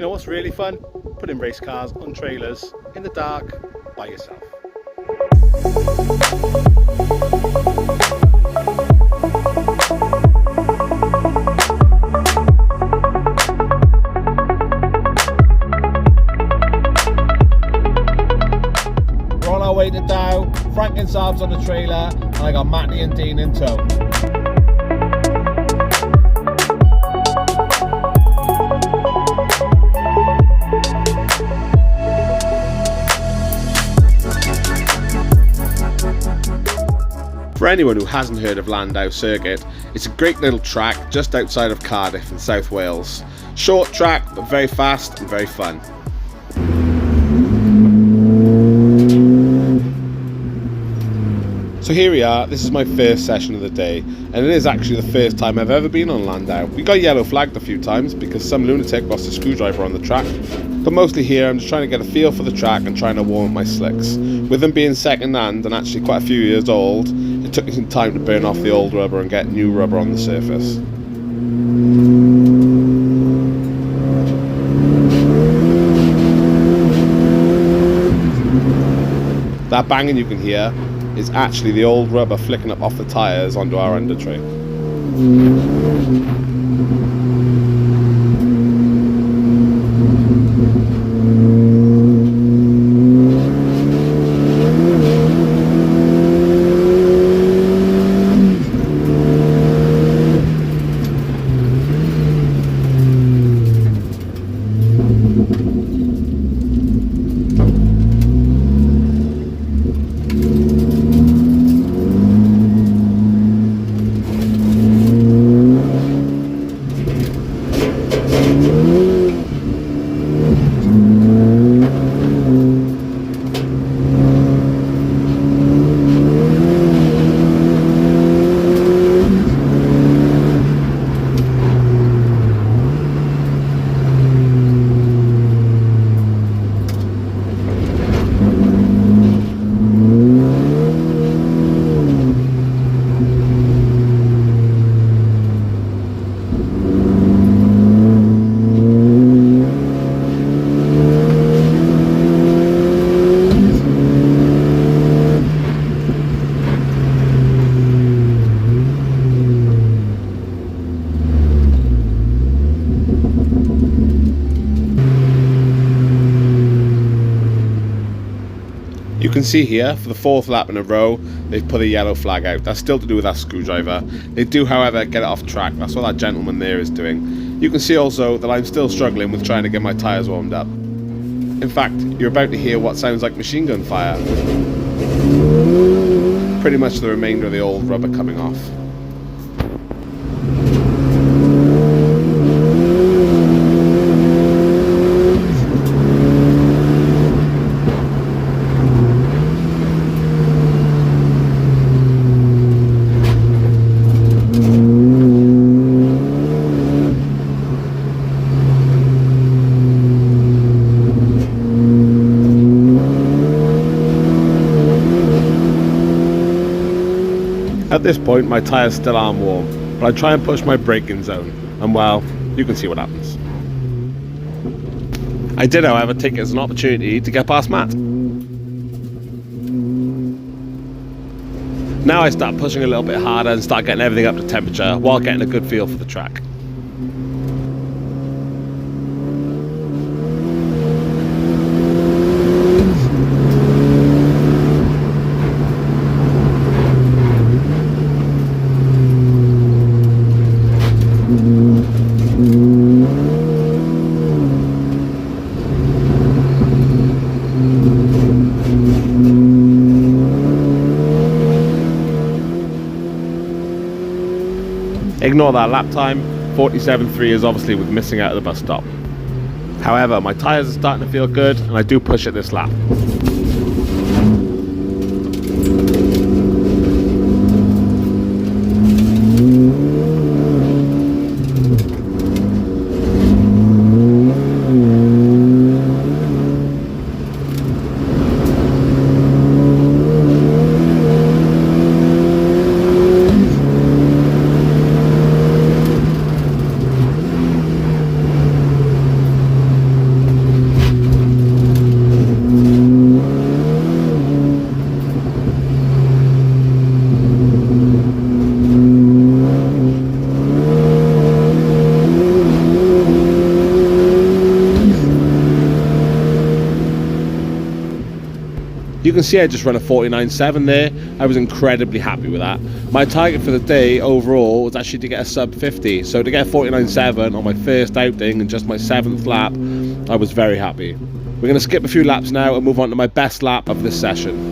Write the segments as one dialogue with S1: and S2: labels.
S1: You know what's really fun? Putting race cars on trailers in the dark by yourself. We're on our way to Dow. FrankenSaab's on the trailer, and I got Matty and Dean in tow. For anyone who hasn't heard of Llandow Circuit, it's a great little track just outside of Cardiff in South Wales. Short track, but very fast and very fun. So here we are, this is my first session of the day, and it is actually the first time I've ever been on Llandow. We got yellow flagged a few times because some lunatic lost a screwdriver on the track, but mostly here I'm just trying to get a feel for the track and trying to warm up my slicks. With them being second hand and actually quite a few years old, it took me some time to burn off the old rubber and get new rubber on the surface. That banging you can hear is actually the old rubber flicking up off the tyres onto our under tray. You can see here, for the fourth lap in a row, they've put a yellow flag out. That's still to do with that screwdriver. They do, however, get it off track. That's what that gentleman there is doing. You can see also that I'm still struggling with trying to get my tyres warmed up. In fact, you're about to hear what sounds like machine gun fire. Pretty much the remainder of the old rubber coming off. At this point, my tyres still aren't warm, but I try and push my braking zone, and well, you can see what happens. I did, however, take it as an opportunity to get past Matt. Now I start pushing a little bit harder and start getting everything up to temperature while getting a good feel for the track. Ignore that lap time, 47.3 is obviously with missing out at the bus stop. However, my tyres are starting to feel good and I do push it this lap. You can see I just run a 49.7 there. I was incredibly happy with that. My target for the day overall was actually to get a sub 50. So to get a 49.7 on my first outing and just my 7th lap, I was very happy. We're going to skip a few laps now and move on to my best lap of this session.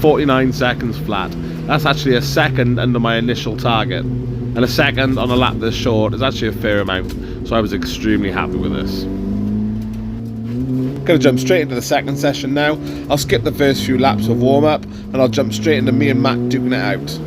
S1: .49 seconds flat. That's actually a second under my initial target, and a second on a lap this short is actually a fair amount, so I was extremely happy with this. Gonna jump straight into the second session now. I'll skip the first few laps of warm-up and I'll jump straight into me and Matt duking it out.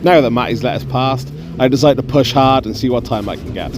S1: Now that Matty's let us past, I decide to push hard and see what time I can get.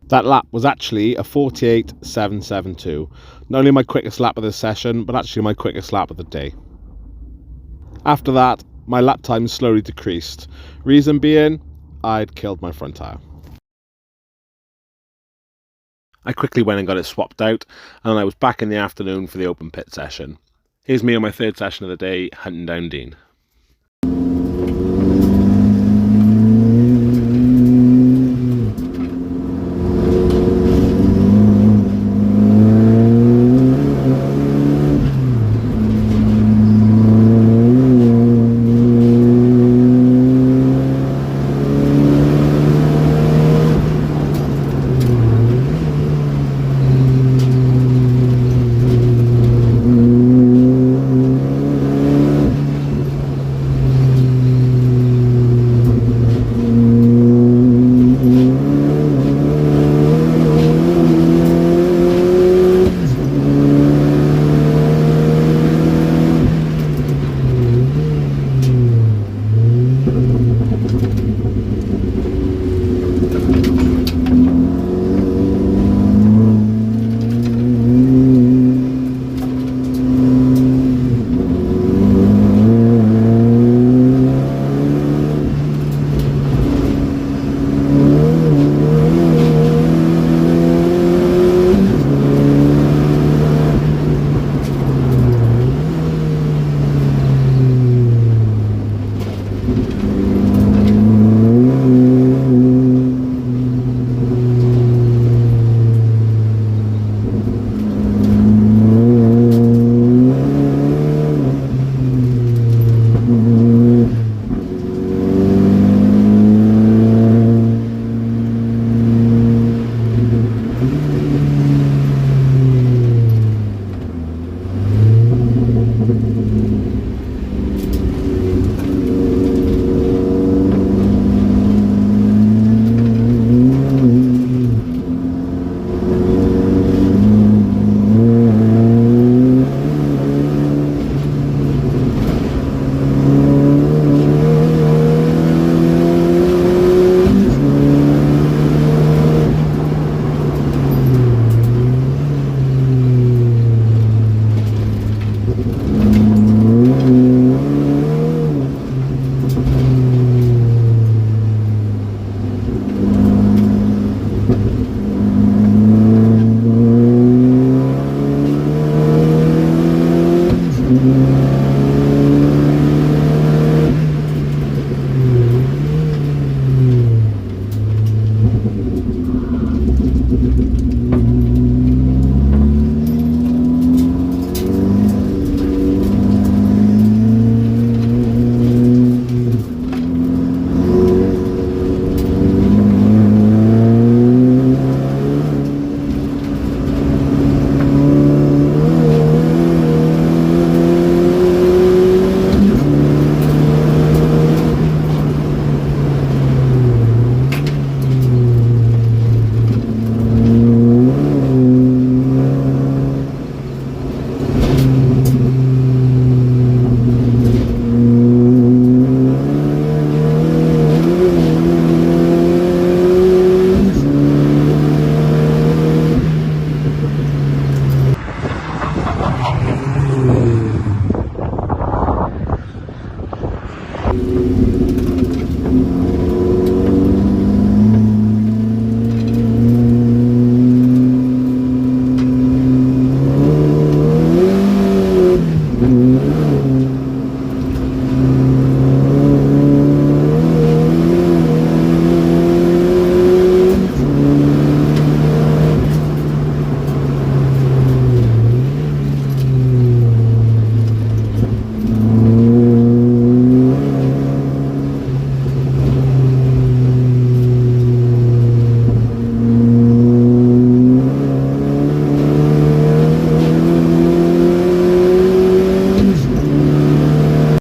S1: That lap was actually a 48.772. Not only my quickest lap of the session, but actually my quickest lap of the day. After that, my lap time slowly decreased. Reason being, I'd killed my front tire. I quickly went and got it swapped out, and I was back in the afternoon for the open pit session. Here's me on my third session of the day, hunting down Dean.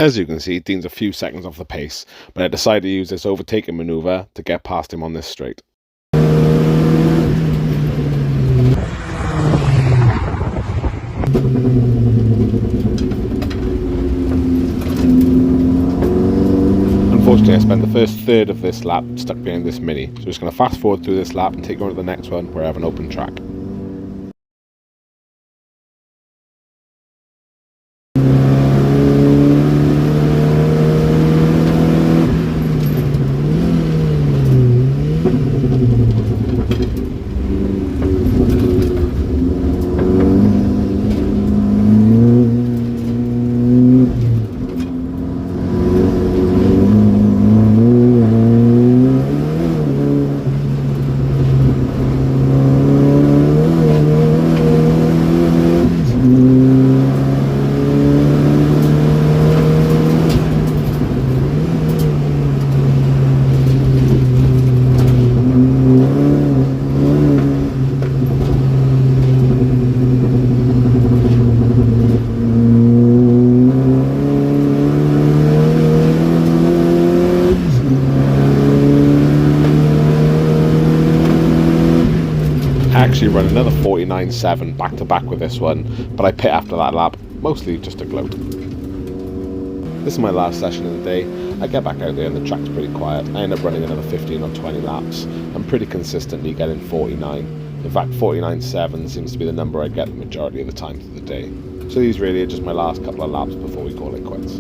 S1: As you can see, Dean's a few seconds off the pace, but I decided to use this overtaking manoeuvre to get past him on this straight. Unfortunately, I spent the first third of this lap stuck behind this Mini, so I'm just going to fast forward through this lap and take you on to the next one where I have an open track. I actually run another 49.7 back to back with this one, but I pit after that lap, mostly just to gloat. This is my last session of the day. I get back out there and the track's pretty quiet. I end up running another 15 or 20 laps. I'm pretty consistently getting 49. In fact, 49.7 seems to be the number I get the majority of the time through the day. So these really are just my last couple of laps before we call it quits.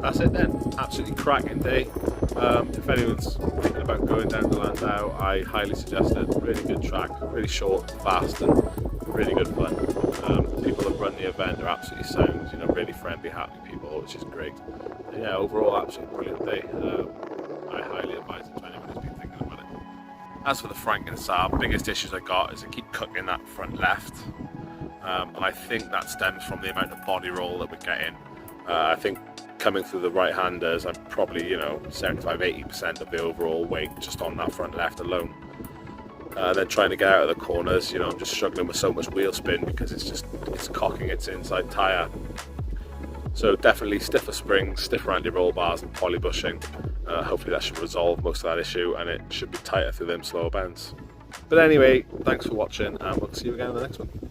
S1: That's it then, absolutely cracking day. If anyone's thinking about going down to Llandow, I highly suggest it. Really good track, really short, fast and really good fun. People that run the event are absolutely sound, you know, really friendly, happy people, which is great. And yeah, overall absolutely brilliant day. I highly advise it to anyone who's been thinking about it. As for the FrankenSaab, biggest issues I got is I keep cooking that front left. And I think that stems from the amount of body roll that we're getting. I think coming through the right-handers, I'm probably, you know, 75–80% of the overall weight just on that front left alone. Then trying to get out of the corners, you know, I'm just struggling with so much wheel spin because it's cocking its inside tyre. So definitely stiffer springs, stiffer anti-roll bars and poly bushing. Hopefully that should resolve most of that issue and it should be tighter through them slower bends. But anyway, thanks for watching and we'll see you again in the next one.